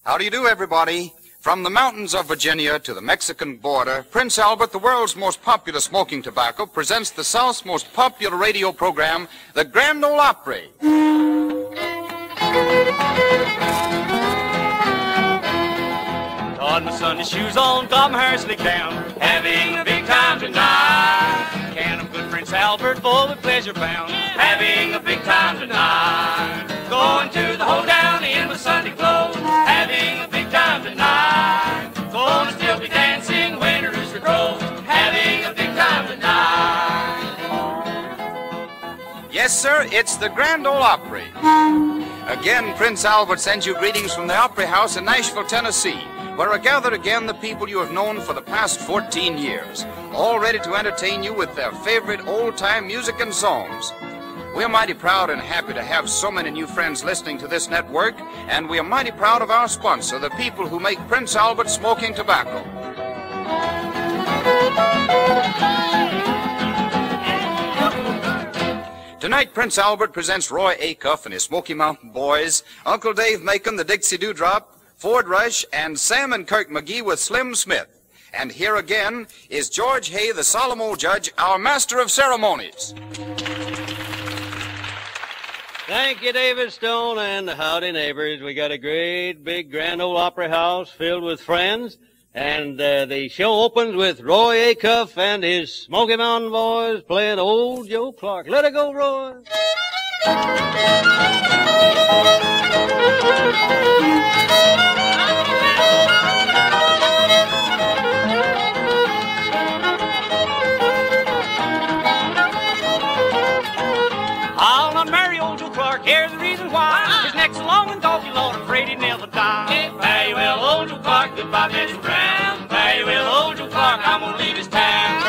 How do you do, everybody? From the mountains of Virginia to the Mexican border, Prince Albert, the world's most popular smoking tobacco, presents the South's most popular radio program, the Grand Ole Opry. Got my Sunday shoes on, got my hair slicked down, having a big time tonight. Can of good Prince Albert, full with pleasure bound, having a big time tonight. Going to the hoedown in my Sunday clothes, having a big time tonight. Gonna still be dancing when the rooster crows, having a big time tonight. Yes, sir, it's the Grand Ole Opry. Again, Prince Albert sends you greetings from the Opry House in Nashville, Tennessee, where are gathered again the people you have known for the past 14 years, all ready to entertain you with their favorite old-time music and songs. We're mighty proud and happy to have so many new friends listening to this network, and we are mighty proud of our sponsor, the people who make Prince Albert smoking tobacco. Tonight, Prince Albert presents Roy Acuff and his Smoky Mountain Boys, Uncle Dave Macon, the Dixie Dewdrop, Ford Rush, and Sam and Kirk McGee with Slim Smith. And here again is George Hay, the solemn old judge, our master of ceremonies. Thank you, David Stone, and howdy, neighbors. We got a great big Grand Ole Opry House filled with friends, and the show opens with Roy Acuff and his Smoky Mountain Boys playing Old Joe Clark. Let it go, Roy. Here's the reason why. His neck's long and doggy long, afraid he'd never die. Very well, old Joe Clark, goodbye, Mr. Brown. Very well, old Joe Clark, I'm gonna leave his town.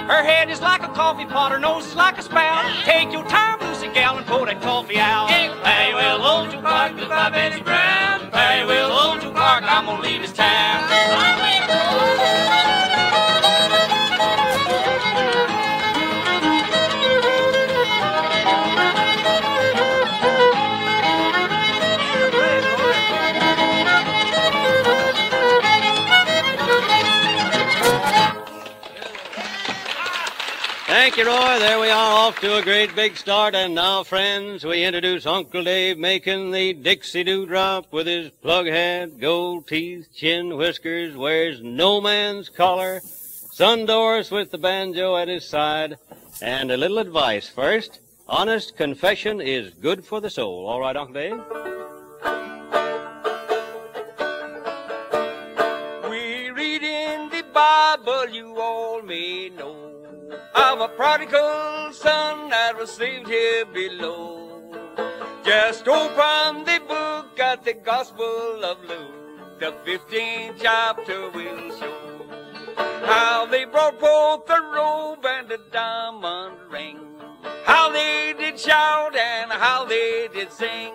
Her head is like a coffee pot, her nose is like a spout. Take your time, Lucy gal, and pour that coffee out. Very well, old Joe Clark, goodbye, Betsy Brown. Very well, old Joe Clark, I'm gonna leave this town. Thank you, Roy. There we are, off to a great big start. And now, friends, we introduce Uncle Dave Macon, the Dixie Dewdrop, with his plug hat, gold teeth, chin, whiskers, wears no man's collar, son Doris with the banjo at his side. And a little advice first. Honest confession is good for the soul. All right, Uncle Dave? We read in the Bible, you all may know, of a prodigal son that was saved here below. Just open the book at the Gospel of Luke, the 15th chapter will show how they brought forth the robe and the diamond ring, how they did shout and how they did sing,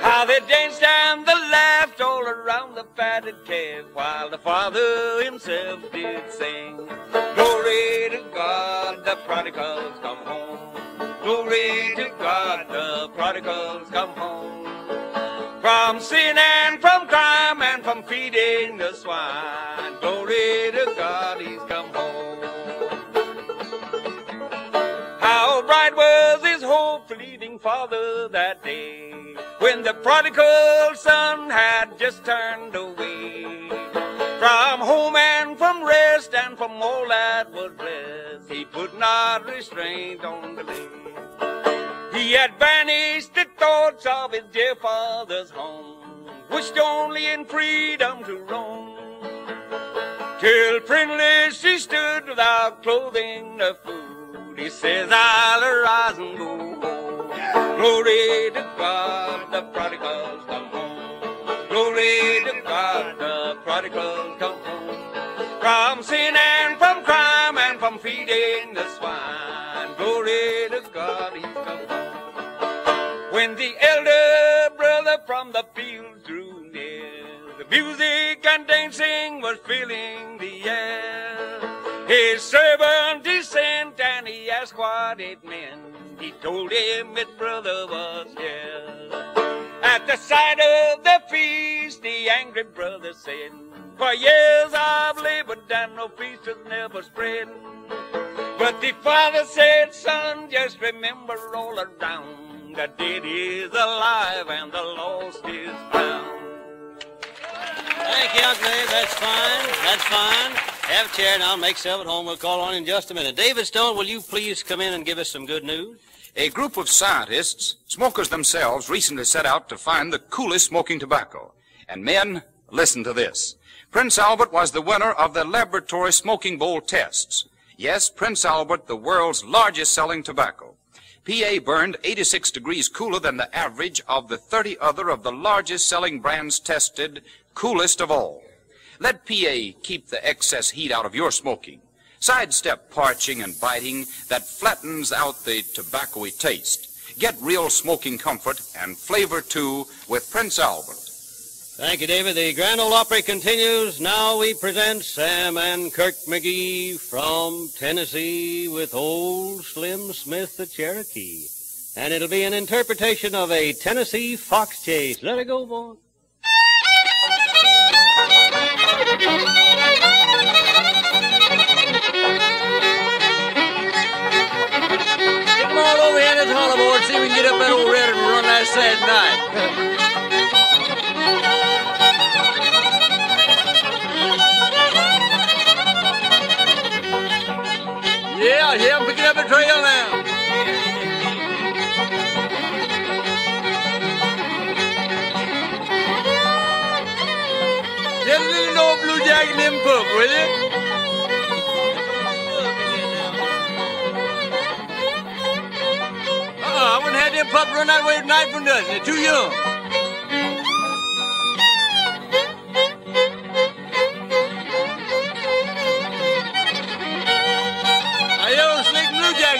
how they danced and they laughed all around the fatted calf, while the Father himself did sing. Glory to God, the prodigals come home. Glory to God, the prodigals come home. From sin and from crime and from feeding the swine, glory to God, he's come home. How bright was his hope for leaving father that day, when the prodigal son had just turned away from home and from rest and from all that was blessed. He put not restraint on delay. He had banished the thoughts of his dear father's home, wished only in freedom to roam, till friendless he stood without clothing or food. He says, I'll arise and go home. Glory to God, the prodigals come home. Glory to God, the prodigals come home. From sin and from crime and from feeding the swine, glory to God, he's come home. When the elder brother from the field drew near, Music and dancing was filling the air. His servant he sent and he asked what it meant. He told him his brother was here. At the sight of the feast, the angry brother said, for years I've labored and no feast has never spread. But the father said, son, just remember all around, the dead is alive and the lost is found. Thank you, Uncle Dave. That's fine. That's fine. Have a chair now. Make yourself at home. We'll call on you in just a minute. David Stone, will you please come in and give us some good news? A group of scientists, smokers themselves, recently set out to find the coolest smoking tobacco. And men, listen to this. Prince Albert was the winner of the laboratory smoking bowl tests. Yes, Prince Albert, the world's largest selling tobacco. PA burned 86 degrees cooler than the average of the 30 other of the largest selling brands tested, coolest of all. Let PA keep the excess heat out of your smoking. Sidestep parching and biting that flattens out the tobacco-y taste. Get real smoking comfort and flavor, too, with Prince Albert. Thank you, David. The Grand Ole Opry continues. Now we present Sam and Kirk McGee from Tennessee with Old Slim Smith the Cherokee. And it'll be an interpretation of a Tennessee fox chase. Let it go, boy. Come on over here in this hollow board, see if we can get up that old red and run that sad night. Yeah, I'm picking up the trail now. Just a little old blue jacket and them pup, will you? I wouldn't have them pup run that way tonight for nothing. They're too young.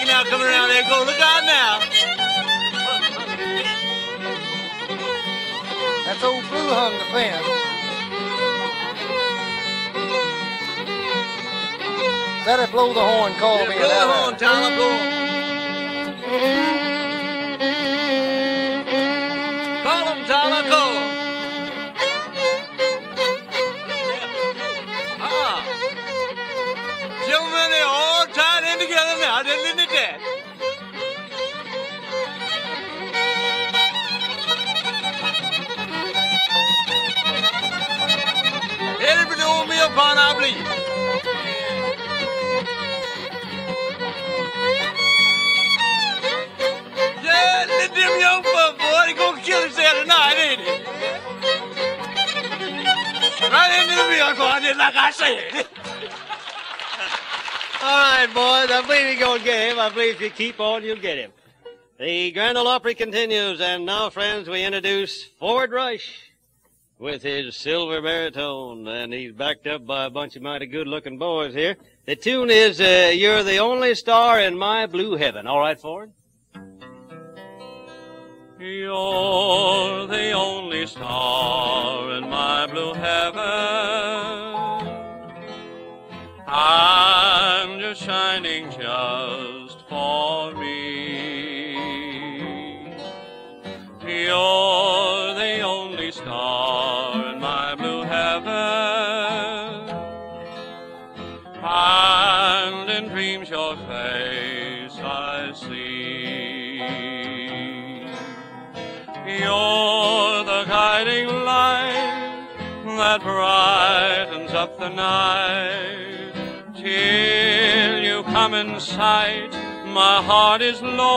Now coming around there, go look out now. That's old Blue hung the fence. Better blow the horn, call me. Blow the horn, Tom, blow. Call him, Tom, call him. Gentlemen, they're all tied in together now, isn't it that? Headed for the old mill pond, I believe. Yeah, let them young folk, boy, they gonna kill himself tonight, ain't he? Right into the mill pond, just like I said. All right, boys, I believe you're going to get him. I believe if you keep on, you'll get him. The Grand Ole Opry continues, and now, friends, we introduce Ford Rush with his silver baritone, and he's backed up by a bunch of mighty good-looking boys here. The tune is, You're the Only Star in My Blue Heaven. All right, Ford? You're the only star in my blue heaven. I'm just shining just for me. You're the only star in my blue heaven. And in dreams your face I see. You're the guiding light that brightens up the night. Till you come in sight, my heart is lonely.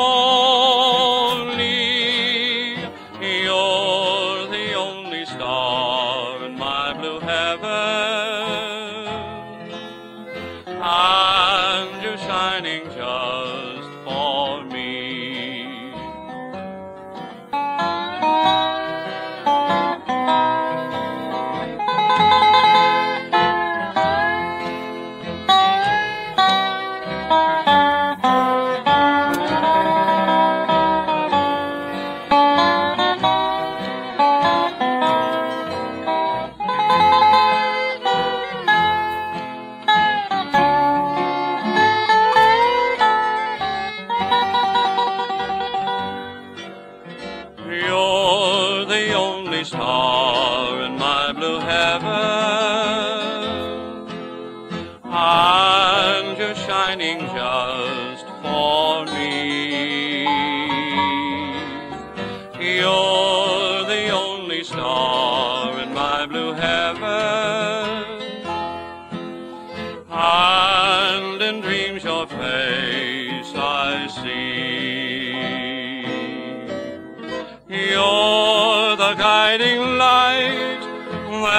You're the only star in my blue heaven. And you're shining just for me.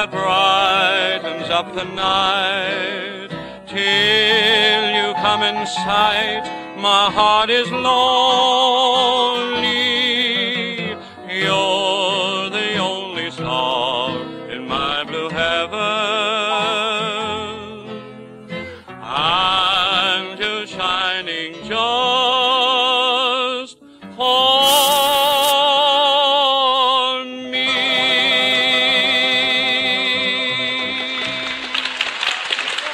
that brightens up the night. Till you come in sight, my heart is lonely. You're the only star in my blue heaven. I'm just shining just for me.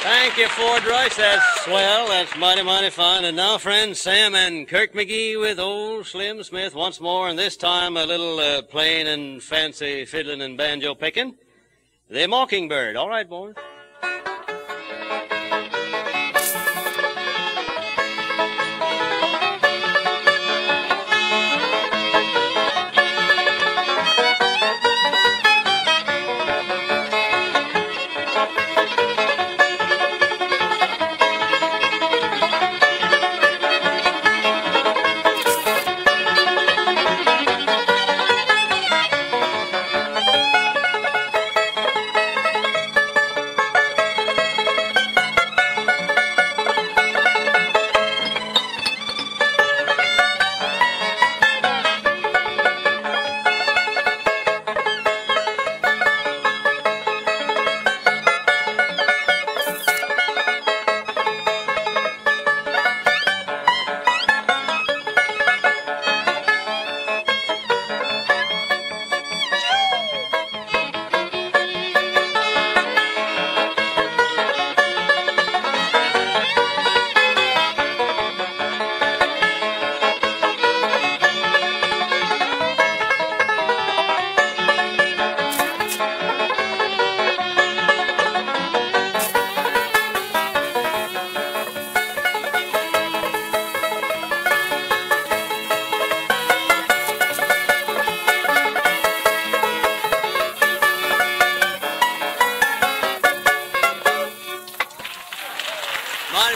Thank you, Ford Royce. That's swell. That's mighty, mighty fine. And now, friends, Sam and Kirk McGee with old Slim Smith once more, and this time a little plain and fancy fiddling and banjo picking. The Mockingbird. All right, boys.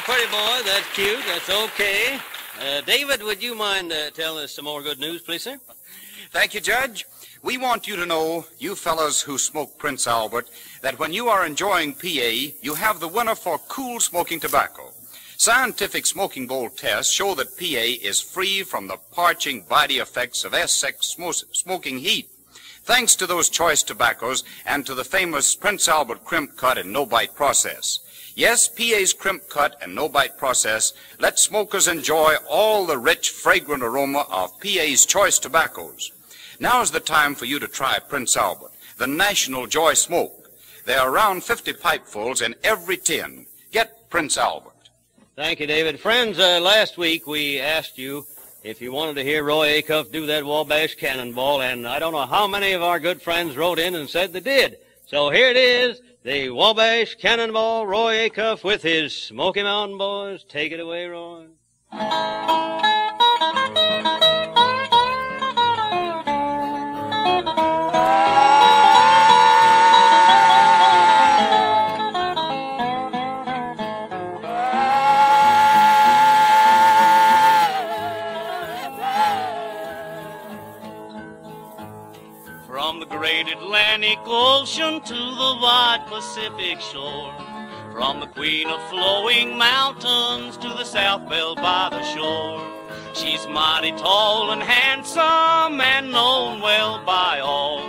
Pretty boy, that's cute, that's okay. David, would you mind telling us some more good news, please, sir? Thank you, Judge. We want you to know, you fellas who smoke Prince Albert, that when you are enjoying PA, you have the winner for cool smoking tobacco. Scientific smoking bowl tests show that PA is free from the parching body effects of S6 smoking heat, thanks to those choice tobaccos and to the famous Prince Albert crimp cut and no-bite process. Yes, PA's crimp cut and no-bite process let smokers enjoy all the rich, fragrant aroma of PA's choice tobaccos. Now's the time for you to try Prince Albert, the national joy smoke. There are around 50 pipefuls in every tin. Get Prince Albert. Thank you, David. Friends, last week we asked you if you wanted to hear Roy Acuff do that Wabash Cannonball, and I don't know how many of our good friends wrote in and said they did. So here it is. The Wabash Cannonball, Roy Acuff with his Smoky Mountain Boys. Take it away, Roy. From the great Atlantic Ocean to the wide Pacific shore, from the queen of flowing mountains to the South Belle by the shore, she's mighty tall and handsome and known well by all.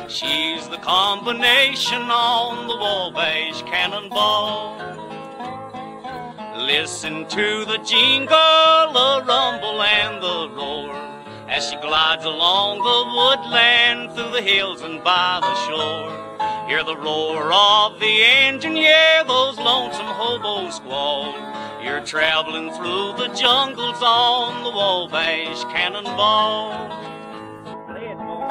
She's the combination on the Wabash Cannonball. Listen to the jingle, the rumble, and the roar as she glides along the woodland, through the hills and by the shore. Hear the roar of the engine, yeah, those lonesome hobos squall. You're traveling through the jungles on the Wabash Cannonball. Play it, boy.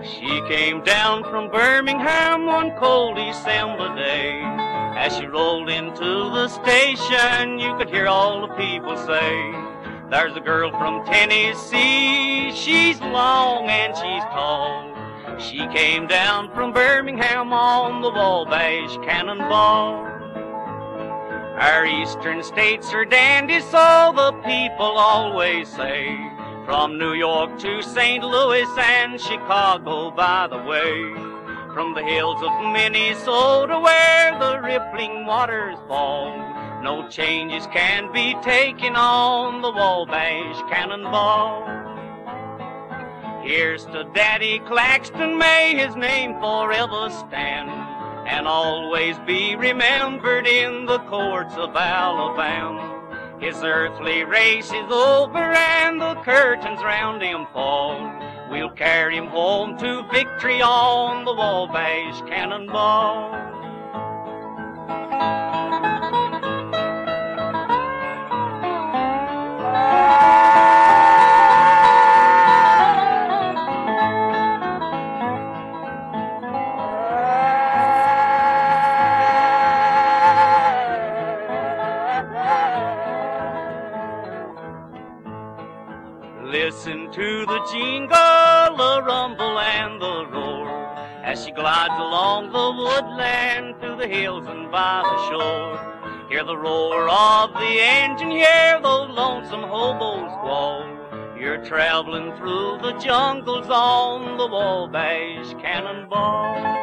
She came down from Birmingham one cold December day. As she rolled into the station, you could hear all the people say, There's a girl from Tennessee, she's long and she's tall. She came down from Birmingham on the Wabash Cannonball. Our eastern states are dandies, so the people always say. From New York to St. Louis and Chicago, by the way. From the hills of Minnesota where the rippling waters fall, no changes can be taken on the Wabash Cannonball. Here's to Daddy Claxton, may his name forever stand, and always be remembered in the courts of Alabama. His earthly race is over and the curtains round him fall. We'll carry him home to victory on the Wabash Cannonball. Listen to the jingle, the rumble, and the roar as she glides along the woodland through the hills and by the shore. Hear the roar of the engine, hear those lonesome hobos squall. You're traveling through the jungles on the Wabash Cannonball.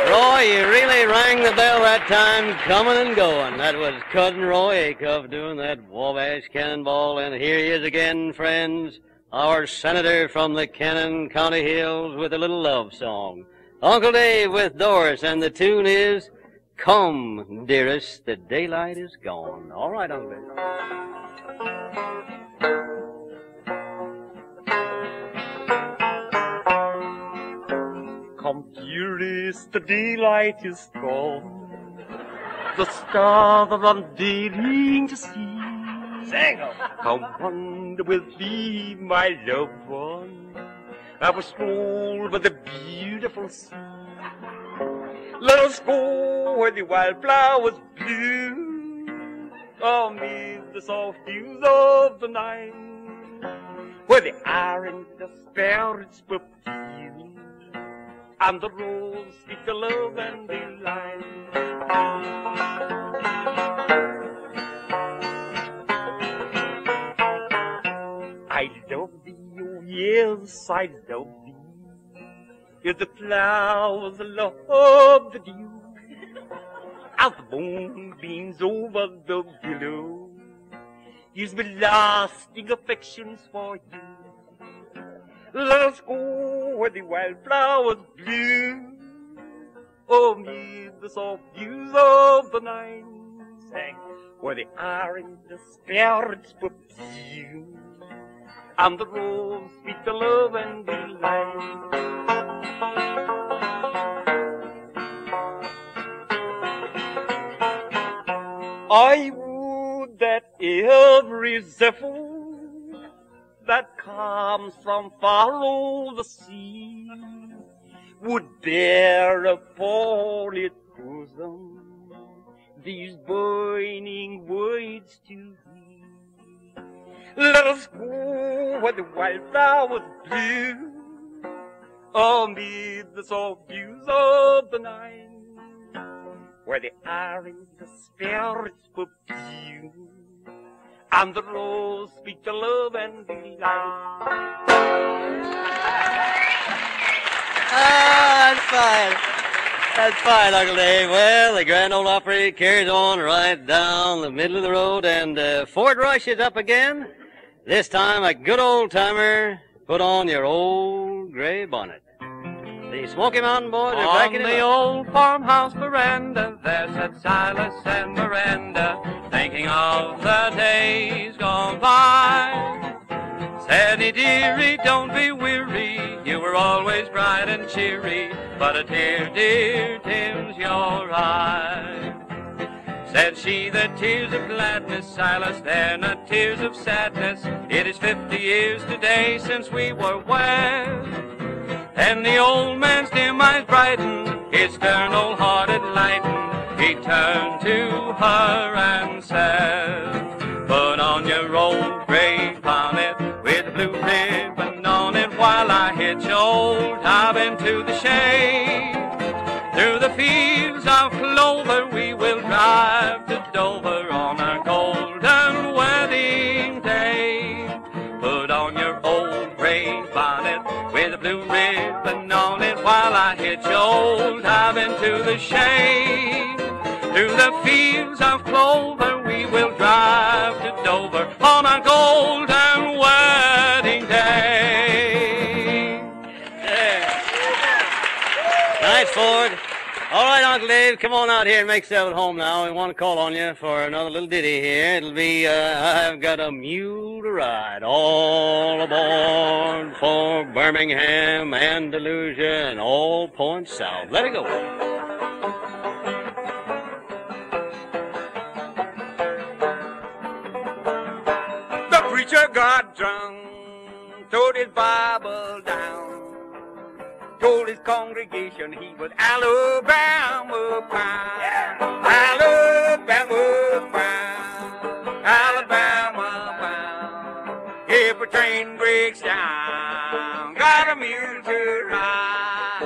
Roy, you really rang the bell that time, coming and going. That was Cousin Roy Acuff doing that Wabash Cannonball. And here he is again, friends, our senator from the Cannon County Hills with a little love song. Uncle Dave with Doris, and the tune is Come, Dearest, the Daylight is Gone. All right, Uncle Dave. Come, dearest, the daylight is gone. The stars are unveiling to see. Sing 'em. Come wander with me, my loved one. I will stroll by the beautiful sea. Let us go where the wildflowers bloom, amid the soft hues of the night, where the iron the sparrows perfume, and the rose speak the love and delight. I love thee, oh yes, I love thee. If the flowers love the dew, as the moonbeams over the billow, gives me lasting affections for you. Let us go where the wildflowers bloom, amid the soft hues of the night, Sing. where the iron the sparrows perfume, and the rose speak the love and delight. I would that every zephyr that comes from far over the sea would bear upon its bosom these burning words to me. Let us go where the wildflowers bloom, amid the soft hues of the night, where the iron the sparrows perfume, and the rose speak the love and delight. Ah, that's fine. That's fine, Uncle Dave. Well, the Grand Ole Opry carries on right down the middle of the road, and Ford Rush is up again. This time, a good old-timer. Put on your old gray bonnet. The Smoky Mountain Boys are backing him On the up. old farmhouse veranda, there sat Silas and Miranda, thinking of the days gone by. Sadie dearie, don't be weary, you were always bright and cheery, but a tear, dear, dims your eye. Said she, the tears of gladness, Silas, they're not tears of sadness. It is 50 years today since we were wed. And the old man's dim eyes brighten, his stern old heart it lighten. He turned to her and said, put on your old gray bonnet with a blue ribbon on it while I hitch old Bob into the shade. Through the fields of clover we will drive to Dover on our golden wedding day. Put on your old gray bonnet with a blue ribbon on it while I hitch old Bob into the shade. Through the fields of clover we will drive to Dover on our golden wedding day. Yeah. Nice, Ford. All right, Uncle Dave, come on out here and make yourself at home now. We want to call on you for another little ditty here. It'll be, I've got a mule to ride, all aboard for Birmingham, Andalusia, and all points south. Let it go. The preacher got drunk, throwed his Bible down, told his congregation he was Alabama bound. Alabama bound. Alabama bound. If a train breaks down, got a mule to ride.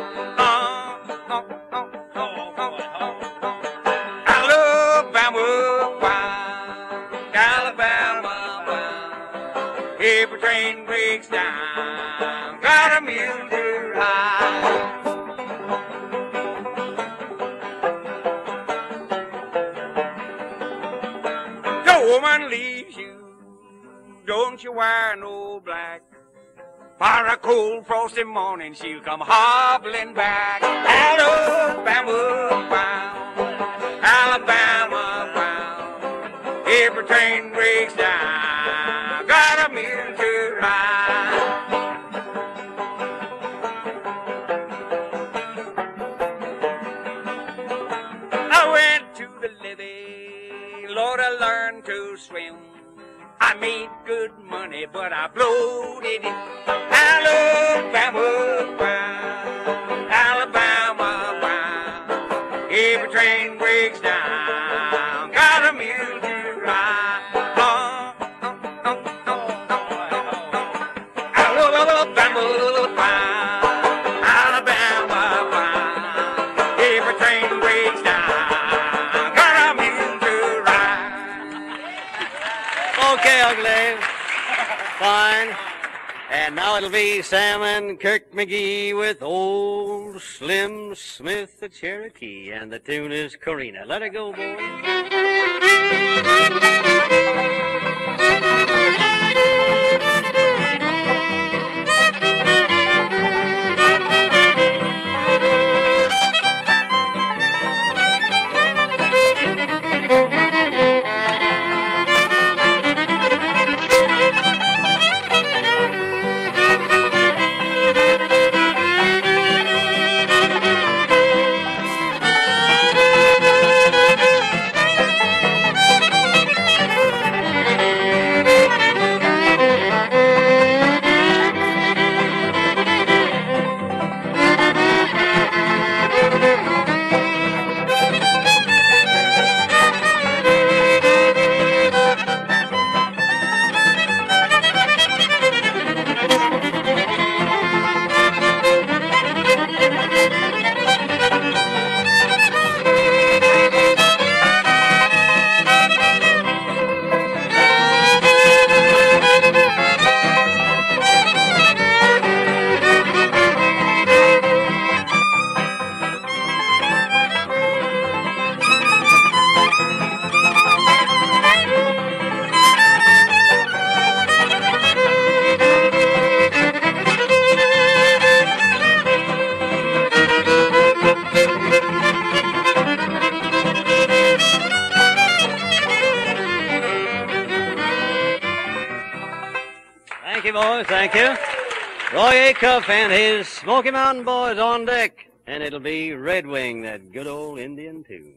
Alabama bound. Alabama bound. If a train breaks down, got a mule to ride. The woman leaves you, don't you wear no black. For a cold frosty morning she'll come hobbling back. Alabama bound, Alabama bound. If a train breaks down, got a mule to ride. I went to the levee, Lord, I learned to swim. I made good money, but I blowed it in. Alabama bound, Alabama bound. If a train breaks down, got a mule to ride. Alabama bound, Alabama bound. If a train breaks down, got a mule to ride. Okay, Uncle Dave. Fine. And now it'll be Sam and Kirk McGee with Old Slim Smith, the Cherokee, and the tune is Corina. Let it go, boy. Thank you, boys. Thank you. Roy Acuff and his Smoky Mountain Boys on deck. And it'll be Red Wing, that good old Indian tune.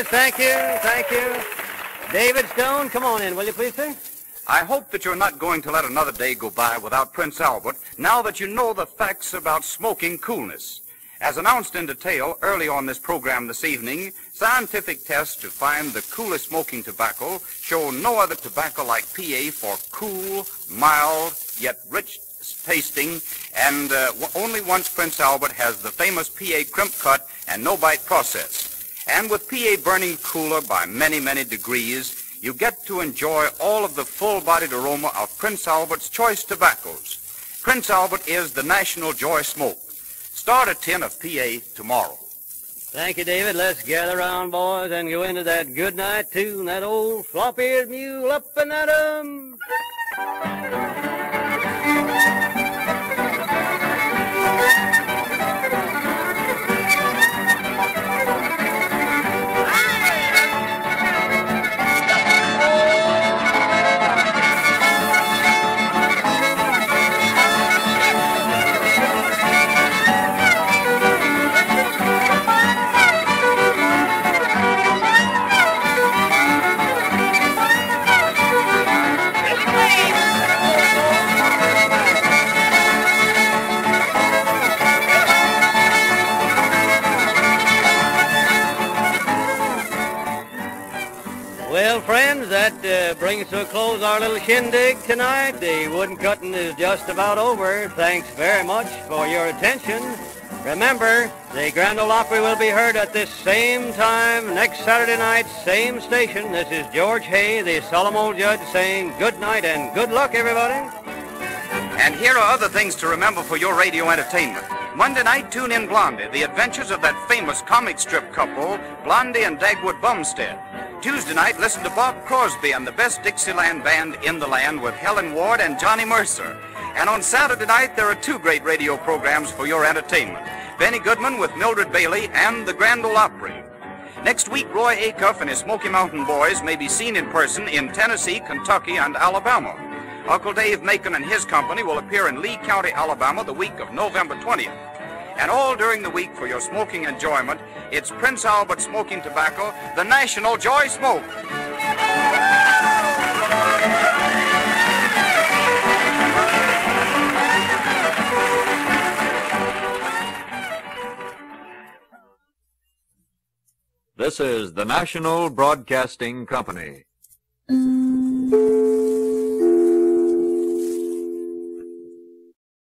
Yes, thank you, thank you. David Stone, come on in, will you please, sir? I hope that you're not going to let another day go by without Prince Albert, now that you know the facts about smoking coolness. As announced in detail early on this program this evening, scientific tests to find the coolest smoking tobacco show no other tobacco like PA for cool, mild, yet rich tasting, and only once Prince Albert has the famous PA crimp cut and no-bite process. And with PA burning cooler by many, many degrees, you get to enjoy all of the full-bodied aroma of Prince Albert's choice tobaccos. Prince Albert is the national joy smoke. Start a tin of PA tomorrow. Thank you, David. Let's gather around, boys, and go into that goodnight tune, that old flop-eared mule up and at 'em. Well, friends, that brings to a close our little shindig tonight. The wood cutting is just about over. Thanks very much for your attention. Remember, the Grand Ole Opry will be heard at this same time next Saturday night, same station. This is George Hay, the solemn old judge, saying good night and good luck, everybody. And here are other things to remember for your radio entertainment. Monday night, tune in Blondie, the adventures of that famous comic strip couple, Blondie and Dagwood Bumstead. Tuesday night, listen to Bob Crosby and the best Dixieland band in the land with Helen Ward and Johnny Mercer. And on Saturday night, there are two great radio programs for your entertainment. Benny Goodman with Mildred Bailey and the Grand Ole Opry. Next week, Roy Acuff and his Smoky Mountain Boys may be seen in person in Tennessee, Kentucky, and Alabama. Uncle Dave Macon and his company will appear in Lee County, Alabama, the week of November 20th. And all during the week for your smoking enjoyment, it's Prince Albert Smoking Tobacco, the National Joy Smoke. This is the National Broadcasting Company.